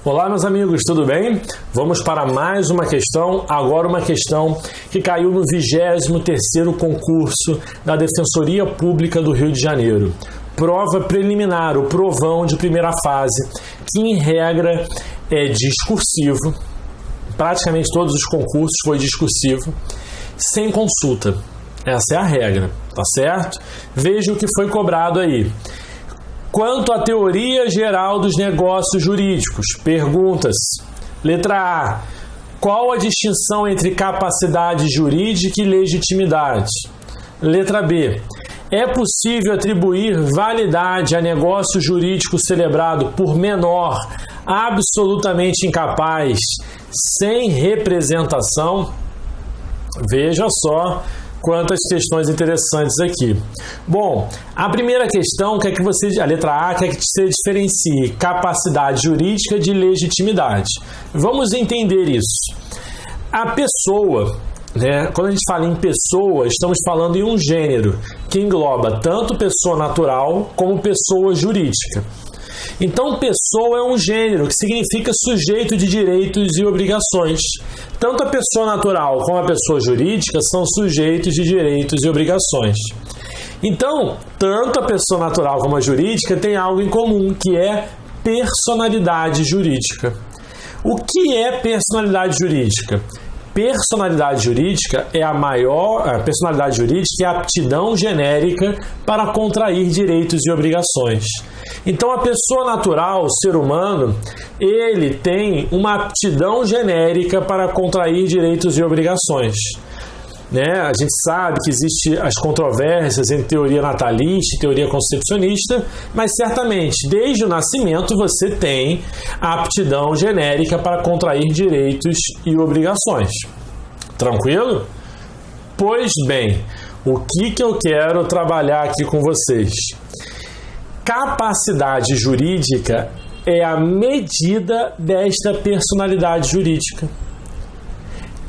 Olá, meus amigos, tudo bem? Vamos para mais uma questão, agora uma questão que caiu no 23º concurso da Defensoria Pública do Rio de Janeiro. Prova preliminar, o provão de primeira fase, que em regra é discursivo, praticamente todos os concursos foi discursivo, sem consulta. Essa é a regra, tá certo? Veja o que foi cobrado aí. Quanto à teoria geral dos negócios jurídicos, perguntas. Letra A. Qual a distinção entre capacidade jurídica e legitimidade? Letra B. É possível atribuir validade a negócio jurídico celebrado por menor absolutamente incapaz, sem representação? Veja só quantas questões interessantes aqui. Bom, a primeira questão quer que você, a letra A, quer que você diferencie capacidade jurídica de legitimidade. Vamos entender isso. A pessoa, quando a gente fala em pessoa, estamos falando em um gênero que engloba tanto pessoa natural como pessoa jurídica. Então, pessoa é um gênero que significa sujeito de direitos e obrigações. Tanto a pessoa natural como a pessoa jurídica são sujeitos de direitos e obrigações. Então, tanto a pessoa natural como a jurídica têm algo em comum, que é personalidade jurídica. O que é personalidade jurídica? Personalidade jurídica é a personalidade jurídica é a aptidão genérica para contrair direitos e obrigações. Então, a pessoa natural, o ser humano, ele tem uma aptidão genérica para contrair direitos e obrigações. A gente sabe que existem as controvérsias entre teoria natalista e teoria concepcionista, mas certamente, desde o nascimento, você tem a aptidão genérica para contrair direitos e obrigações. Tranquilo? Pois bem, o que eu quero trabalhar aqui com vocês? Capacidade jurídica é a medida desta personalidade jurídica.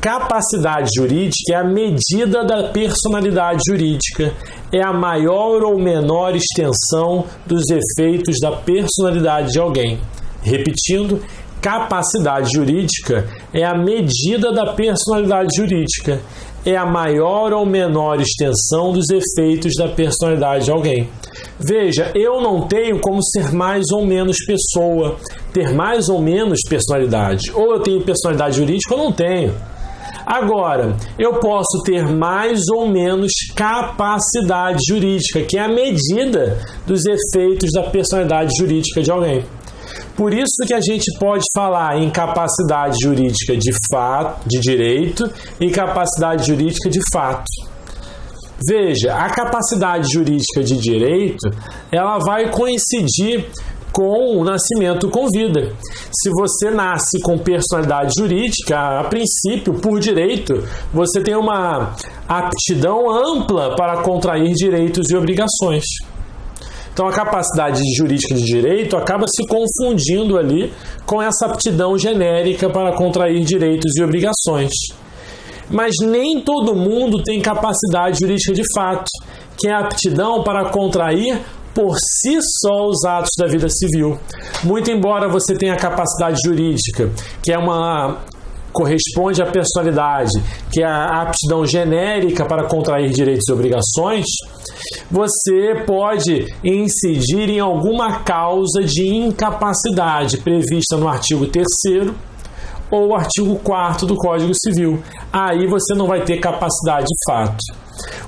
Capacidade jurídica é a medida da personalidade jurídica, é a maior ou menor extensão dos efeitos da personalidade de alguém. Repetindo, capacidade jurídica é a medida da personalidade jurídica, é a maior ou menor extensão dos efeitos da personalidade de alguém. Veja, eu não tenho como ser mais ou menos pessoa, ter mais ou menos personalidade. Ou eu tenho personalidade jurídica ou não tenho. Agora, eu posso ter mais ou menos capacidade jurídica, que é a medida dos efeitos da personalidade jurídica de alguém. Por isso que a gente pode falar em capacidade jurídica de fato, de direito, e capacidade jurídica de fato. Veja, a capacidade jurídica de direito, ela vai coincidir com o nascimento com vida. Se você nasce com personalidade jurídica, a princípio, por direito, você tem uma aptidão ampla para contrair direitos e obrigações. Então, a capacidade jurídica de direito acaba se confundindo ali com essa aptidão genérica para contrair direitos e obrigações. Mas nem todo mundo tem capacidade jurídica de fato, que é a aptidão para contrair por si só os atos da vida civil. Muito embora você tenha capacidade jurídica, que corresponde à personalidade, que é a aptidão genérica para contrair direitos e obrigações, você pode incidir em alguma causa de incapacidade prevista no artigo 3º ou artigo 4º do Código Civil. Aí você não vai ter capacidade de fato.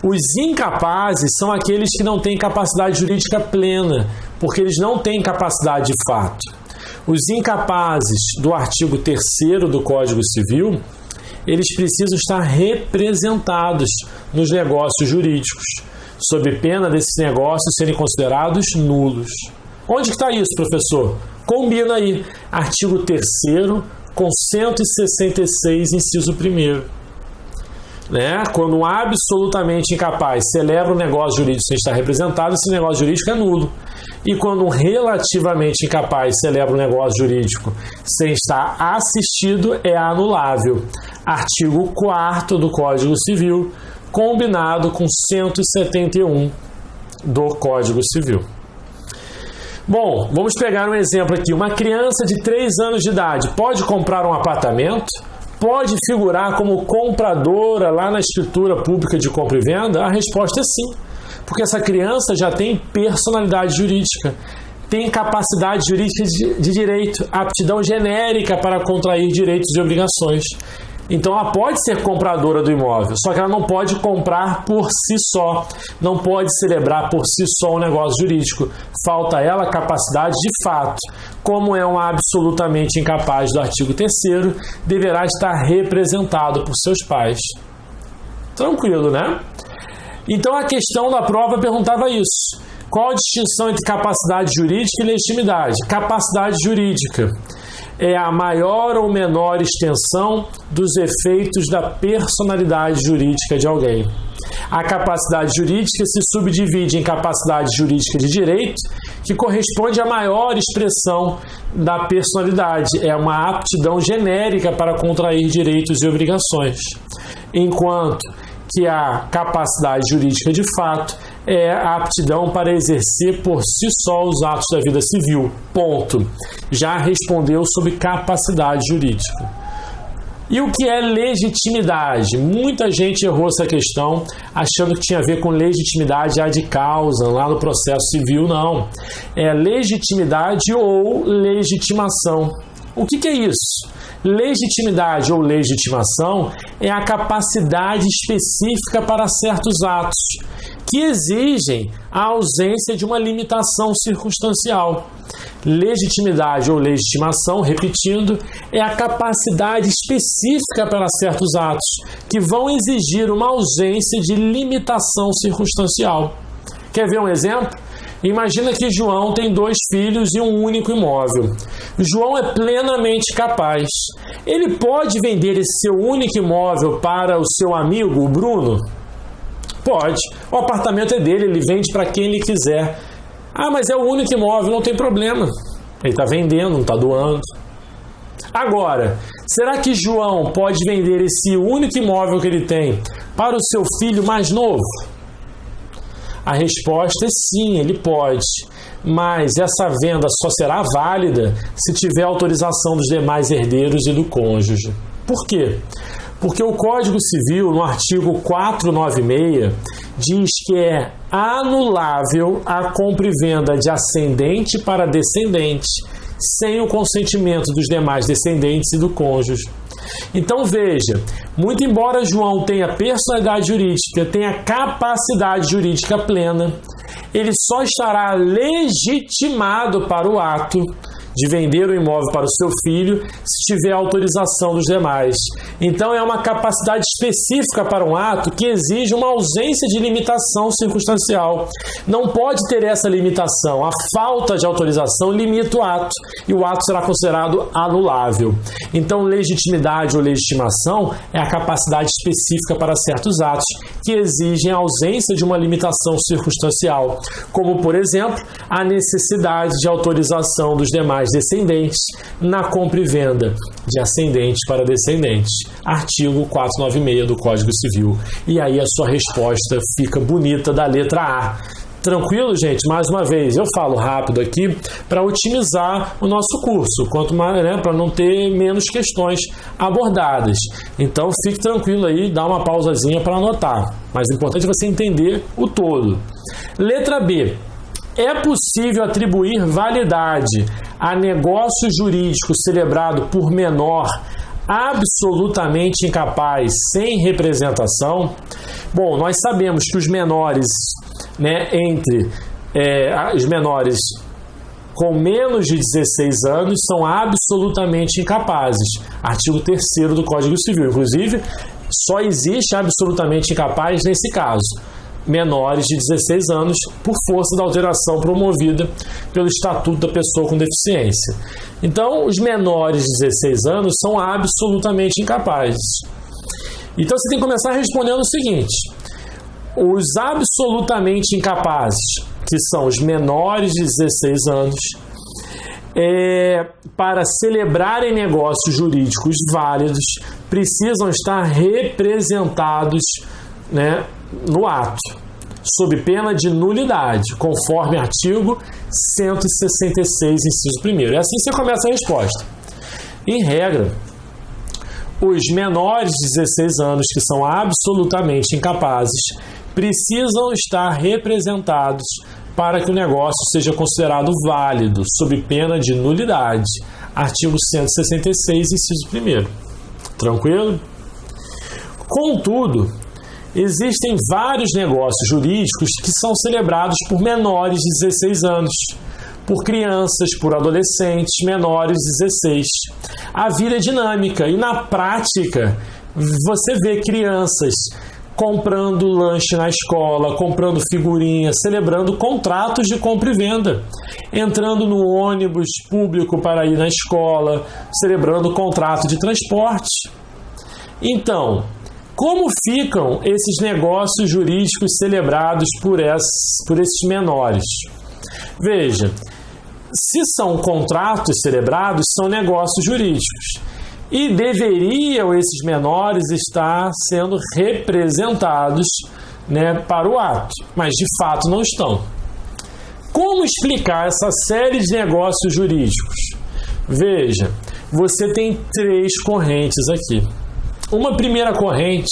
Os incapazes são aqueles que não têm capacidade jurídica plena, porque eles não têm capacidade de fato. Os incapazes do artigo 3º do Código Civil, eles precisam estar representados nos negócios jurídicos, sob pena desses negócios serem considerados nulos. Onde está isso, professor? Combina aí, artigo 3º com 166, inciso 1º. Quando um absolutamente incapaz celebra um negócio jurídico sem estar representado, esse negócio jurídico é nulo. E quando um relativamente incapaz celebra um negócio jurídico sem estar assistido, é anulável. Artigo 4º do Código Civil, combinado com 171 do Código Civil. Bom, vamos pegar um exemplo aqui. Uma criança de 3 anos de idade pode comprar um apartamento? Pode figurar como compradora lá na escritura pública de compra e venda? A resposta é sim, porque essa criança já tem personalidade jurídica, tem capacidade jurídica de direito, aptidão genérica para contrair direitos e obrigações. Então ela pode ser compradora do imóvel, só que ela não pode comprar por si só, não pode celebrar por si só um negócio jurídico. Falta a ela capacidade de fato. Como é um absolutamente incapaz do artigo 3º, deverá estar representado por seus pais. Tranquilo, né? Então a questão da prova perguntava isso. Qual a distinção entre capacidade jurídica e legitimidade? Capacidade jurídica é a maior ou menor extensão dos efeitos da personalidade jurídica de alguém. A capacidade jurídica se subdivide em capacidade jurídica de direito, que corresponde à maior expressão da personalidade, é uma aptidão genérica para contrair direitos e obrigações, enquanto que a capacidade jurídica de fato é a aptidão para exercer por si só os atos da vida civil. Ponto. Já respondeu sobre capacidade jurídica. E o que é legitimidade? Muita gente errou essa questão achando que tinha a ver com legitimidade ad causa, lá no processo civil. Não. É legitimidade ou legitimação. O que é isso? Legitimidade ou legitimação é a capacidade específica para certos atos que exigem a ausência de uma limitação circunstancial. Legitimidade ou legitimação, repetindo, é a capacidade específica para certos atos que vão exigir uma ausência de limitação circunstancial. Quer ver um exemplo? Imagina que João tem 2 filhos e um único imóvel. João é plenamente capaz. Ele pode vender esse seu único imóvel para o seu amigo, o Bruno? Pode. O apartamento é dele, ele vende para quem ele quiser. Ah, mas é o único imóvel, não tem problema. Ele está vendendo, não está doando. Agora, será que João pode vender esse único imóvel que ele tem para o seu filho mais novo? A resposta é sim, ele pode, mas essa venda só será válida se tiver autorização dos demais herdeiros e do cônjuge. Por quê? Porque o Código Civil, no artigo 496, diz que é anulável a compra e venda de ascendente para descendente, sem o consentimento dos demais descendentes e do cônjuge. Então veja, muito embora João tenha personalidade jurídica, tenha capacidade jurídica plena, ele só estará legitimado para o ato de vender o imóvel para o seu filho se tiver autorização dos demais. Então é uma capacidade específica para um ato que exige uma ausência de limitação circunstancial. Não pode ter essa limitação. A falta de autorização limita o ato e o ato será considerado anulável. Então legitimidade ou legitimação é a capacidade específica para certos atos que exigem a ausência de uma limitação circunstancial, como por exemplo a necessidade de autorização dos demais descendentes na compra e venda de ascendentes para descendentes. Artigo 496 do Código Civil. E aí a sua resposta fica bonita da letra A. Tranquilo, gente? Mais uma vez, eu falo rápido aqui para otimizar o nosso curso, quanto mais, né, para não ter menos questões abordadas. Então fique tranquilo aí, dá uma pausazinha para anotar. Mas o importante é você entender o todo. Letra B. É possível atribuir validade a negócio jurídico celebrado por menor absolutamente incapaz, sem representação? Bom, nós sabemos que os menores, né, os menores com menos de 16 anos são absolutamente incapazes. Artigo 3º do Código Civil. Inclusive, só existe absolutamente incapaz nesse caso. Menores de 16 anos, por força da alteração promovida pelo Estatuto da Pessoa com Deficiência. Então, os menores de 16 anos são absolutamente incapazes. Então, você tem que começar respondendo o seguinte: os absolutamente incapazes, que são os menores de 16 anos, para celebrarem negócios jurídicos válidos, precisam estar representados, né, no ato. sob pena de nulidade, conforme artigo 166, inciso 1º. E assim você começa a resposta. Em regra, os menores de 16 anos que são absolutamente incapazes precisam estar representados para que o negócio seja considerado válido, sob pena de nulidade. Artigo 166, inciso 1º. Tranquilo? Contudo, existem vários negócios jurídicos que são celebrados por menores de 16 anos, por crianças, por adolescentes menores de 16. A vida é dinâmica e, na prática, você vê crianças comprando lanche na escola, comprando figurinha, celebrando contratos de compra e venda, entrando no ônibus público para ir na escola, celebrando contrato de transporte. Então, como ficam esses negócios jurídicos celebrados por esses menores? Veja, se são contratos celebrados, são negócios jurídicos. E deveriam esses menores estar sendo representados, para o ato, mas de fato não estão. Como explicar essa série de negócios jurídicos? Veja, você tem 3 correntes aqui. Uma primeira corrente,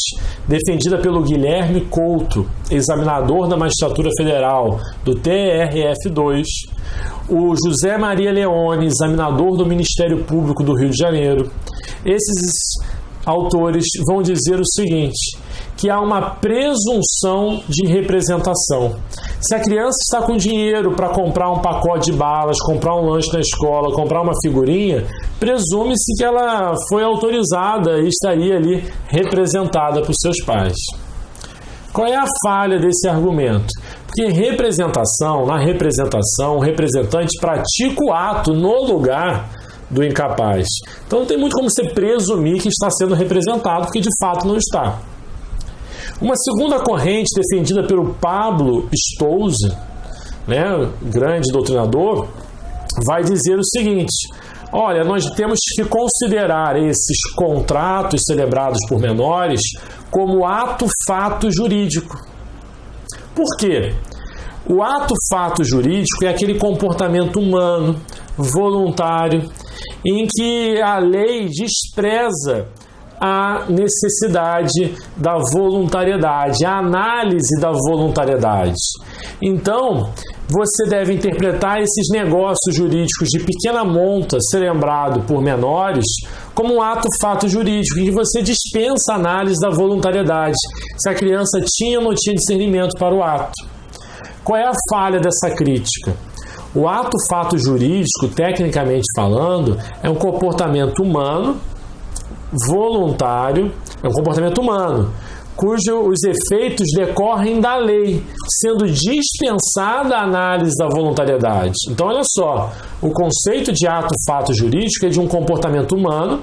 defendida pelo Guilherme Couto, examinador da Magistratura Federal do TRF2, o José Maria Leone, examinador do Ministério Público do Rio de Janeiro. Esses autores vão dizer o seguinte, que há uma presunção de representação. Se a criança está com dinheiro para comprar um pacote de balas, comprar um lanche na escola, comprar uma figurinha, presume-se que ela foi autorizada e estaria ali representada por seus pais. Qual é a falha desse argumento? Porque na representação, o representante pratica o ato no lugar do incapaz. Então não tem muito como você presumir que está sendo representado, porque de fato não está. Uma segunda corrente defendida pelo Pablo Stolze, grande doutrinador, vai dizer o seguinte: olha, nós temos que considerar esses contratos celebrados por menores como ato-fato jurídico. Por quê? O ato-fato jurídico é aquele comportamento humano, voluntário, em que a lei despreza a necessidade da voluntariedade, a análise da voluntariedade. Então, você deve interpretar esses negócios jurídicos de pequena monta, celebrado por menores, como um ato-fato jurídico, em que você dispensa a análise da voluntariedade, se a criança tinha ou não tinha discernimento para o ato. Qual é a falha dessa crítica? O ato-fato jurídico, tecnicamente falando, é um comportamento humano, voluntário, é um comportamento humano, cujos efeitos decorrem da lei, sendo dispensada a análise da voluntariedade. Então, olha só, o conceito de ato-fato jurídico é de um comportamento humano,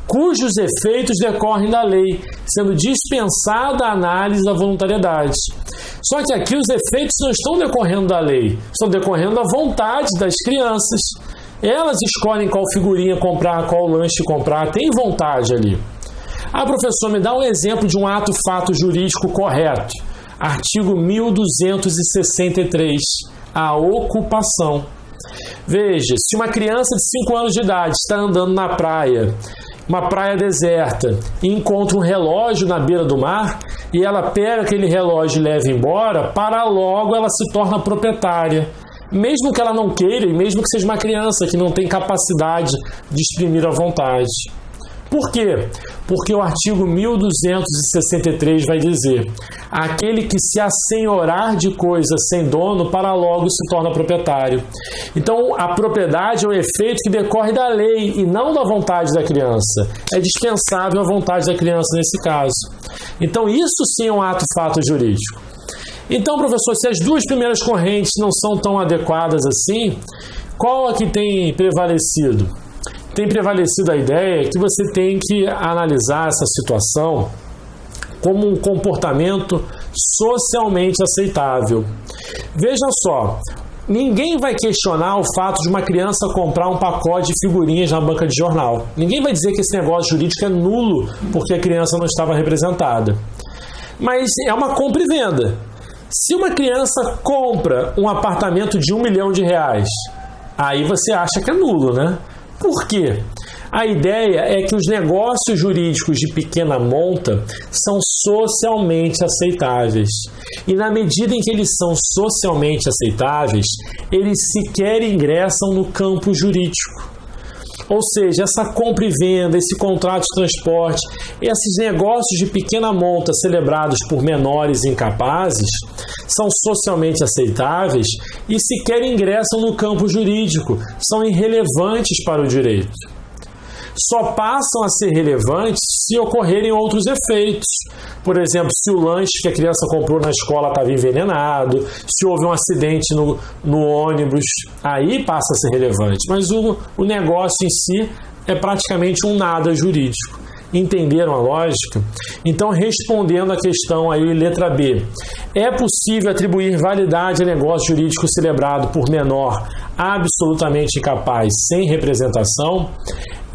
cujos efeitos decorrem da lei, sendo dispensada a análise da voluntariedade. Só que aqui os efeitos não estão decorrendo da lei, estão decorrendo da vontade das crianças. Elas escolhem qual figurinha comprar, qual lanche comprar, tem vontade ali. Professor, me dá um exemplo de um ato-fato jurídico correto. Artigo 1263, a ocupação. Veja, se uma criança de 5 anos de idade está andando na praia, uma praia deserta, e encontra um relógio na beira do mar, e ela pega aquele relógio e leva embora, para logo ela se torna proprietária. Mesmo que ela não queira, e mesmo que seja uma criança que não tem capacidade de exprimir a vontade. Por quê? Porque o artigo 1263 vai dizer: aquele que se assenhorar de coisa sem dono, para logo se torna proprietário. Então, a propriedade é o efeito que decorre da lei e não da vontade da criança. É dispensável a vontade da criança nesse caso. Então, isso sim é um ato-fato jurídico. Então, professor, se as duas primeiras correntes não são tão adequadas assim, qual é que tem prevalecido? Tem prevalecido a ideia que você tem que analisar essa situação como um comportamento socialmente aceitável. Veja só, ninguém vai questionar o fato de uma criança comprar um pacote de figurinhas na banca de jornal. Ninguém vai dizer que esse negócio jurídico é nulo porque a criança não estava representada. Mas é uma compra e venda. Se uma criança compra um apartamento de R$1 milhão, aí você acha que é nulo, né? Por quê? A ideia é que os negócios jurídicos de pequena monta são socialmente aceitáveis. E na medida em que eles são socialmente aceitáveis, eles sequer ingressam no campo jurídico. Ou seja, essa compra e venda, esse contrato de transporte, esses negócios de pequena monta celebrados por menores incapazes são socialmente aceitáveis e sequer ingressam no campo jurídico, são irrelevantes para o direito. Só passam a ser relevantes se ocorrerem outros efeitos. Por exemplo, se o lanche que a criança comprou na escola estava envenenado, se houve um acidente no ônibus, aí passa a ser relevante. Mas o negócio em si é praticamente um nada jurídico. Entenderam a lógica? Então, respondendo à questão aí, letra B. É possível atribuir validade a negócio jurídico celebrado por menor absolutamente incapaz sem representação?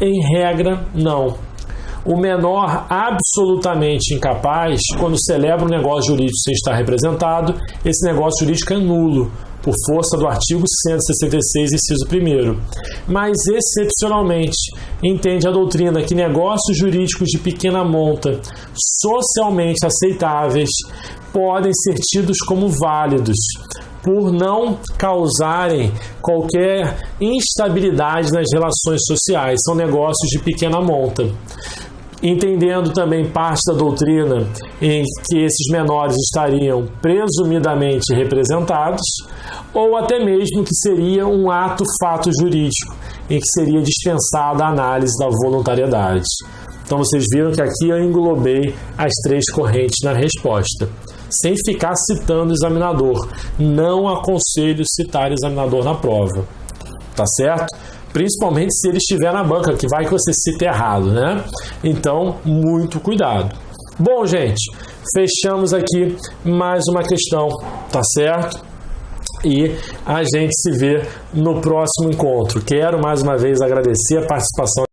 Em regra, não. O menor absolutamente incapaz, quando celebra um negócio jurídico sem estar representado, esse negócio jurídico é nulo, por força do artigo 166, inciso 1º. Mas, excepcionalmente, entende a doutrina que negócios jurídicos de pequena monta, socialmente aceitáveis, podem ser tidos como válidos, por não causarem qualquer instabilidade nas relações sociais. São negócios de pequena monta. Entendendo também parte da doutrina em que esses menores estariam presumidamente representados, ou até mesmo que seria um ato-fato jurídico, em que seria dispensada a análise da voluntariedade. Então vocês viram que aqui eu englobei as três correntes na resposta, sem ficar citando o examinador. Não aconselho citar o examinador na prova, tá certo? Principalmente se ele estiver na banca, que vai que você cita errado, né? Então, muito cuidado. Bom, gente, fechamos aqui mais uma questão, tá certo? E a gente se vê no próximo encontro. Quero mais uma vez agradecer a participação